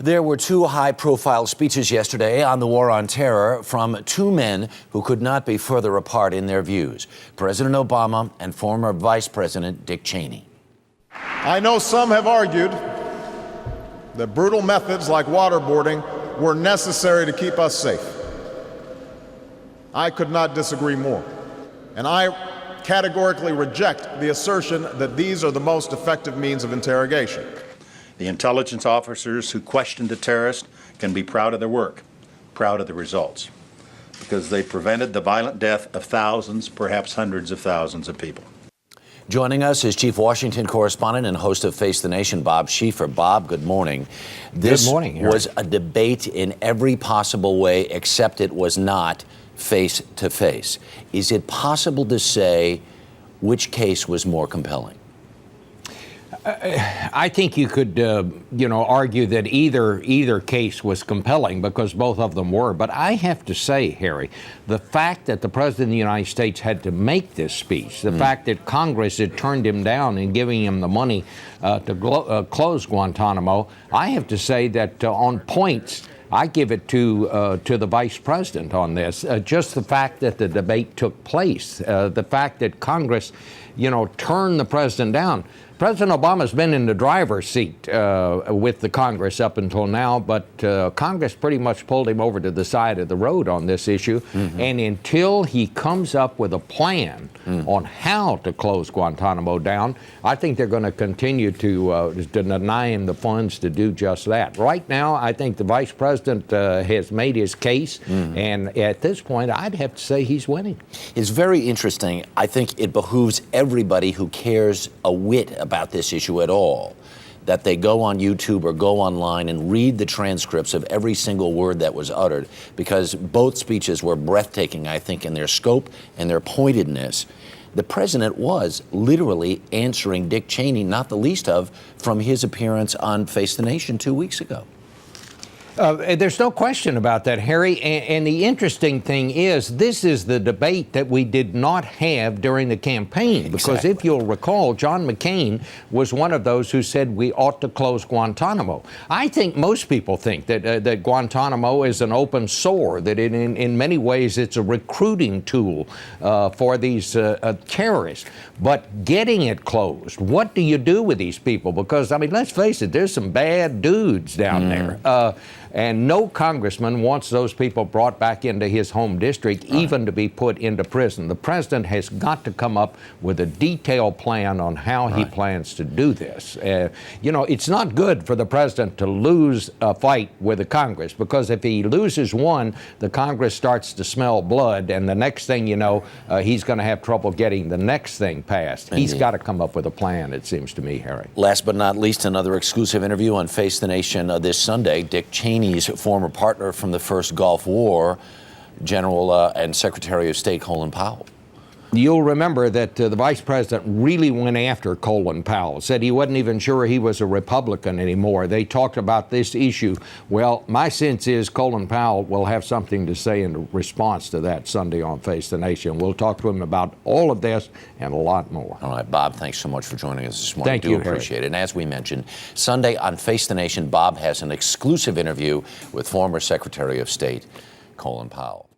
There were two high-profile speeches yesterday on the war on terror from two men who could not be further apart in their views, President Obama and former Vice President Dick Cheney. I know some have argued that brutal methods like waterboarding were necessary to keep us safe. I could not disagree more, and I categorically reject the assertion that these are the most effective means of interrogation. The intelligence officers who questioned the terrorists can be proud of their work, proud of the results, because they prevented the violent death of thousands, perhaps hundreds of thousands of people. Joining us is Chief Washington Correspondent and host of Face the Nation, Bob Schieffer. Bob, good morning. Good morning, Harry. This was a debate in every possible way, except it was not face-to-face. Is it possible to say which case was more compelling? I think you could, argue that either case was compelling because both of them were. But I have to say, Harry, the fact that the President of the United States had to make this speech, the fact that Congress had turned him down in giving him the money to close Guantanamo, I have to say that on points, I give it to the Vice President on this. Just the fact that the debate took place, the fact that Congress, turned the President down. President Obama's been in the driver's seat with the Congress up until now, but Congress pretty much pulled him over to the side of the road on this issue. And until he comes up with a plan on how to close Guantanamo down, I think they're going to continue to deny him the funds to do just that. Right now, I think the Vice President has made his case, and at this point, I'd have to say he's winning. It's very interesting. I think it behooves everybody who cares a whit about this issue at all that they go on YouTube or go online and read the transcripts of every single word that was uttered, because both speeches were breathtaking, I think, in their scope and their pointedness. The president was literally answering Dick Cheney, not the least of from his appearance on Face the Nation 2 weeks ago. There's no question about that, Harry. And the interesting thing is, this is the debate that we did not have during the campaign. Because if you'll recall, John McCain was one of those who said we ought to close Guantanamo. I think most people think that Guantanamo is an open sore, that in many ways it's a recruiting tool for these terrorists. But getting it closed, what do you do with these people? Because, I mean, let's face it, there's some bad dudes down there. And no congressman wants those people brought back into his home district, even to be put into prison. The president has got to come up with a detailed plan on how he plans to do this. It's not good for the president to lose a fight with the Congress, because if he loses one, the Congress starts to smell blood, and the next thing you know, he's going to have trouble getting the next thing passed. Indeed. He's got to come up with a plan, it seems to me, Harry. Last but not least, another exclusive interview on Face the Nation this Sunday. Dick Cheney's former partner from the first Gulf War, General and Secretary of State Colin Powell. You'll remember that the Vice President really went after Colin Powell, said he wasn't even sure he was a Republican anymore. They talked about this issue. Well, my sense is Colin Powell will have something to say in response to that Sunday on Face the Nation. We'll talk to him about all of this and a lot more. All right, Bob, thanks so much for joining us this morning. Thank you, appreciate Harry. it. And as we mentioned, Sunday on Face the Nation, Bob has an exclusive interview with former Secretary of State Colin Powell.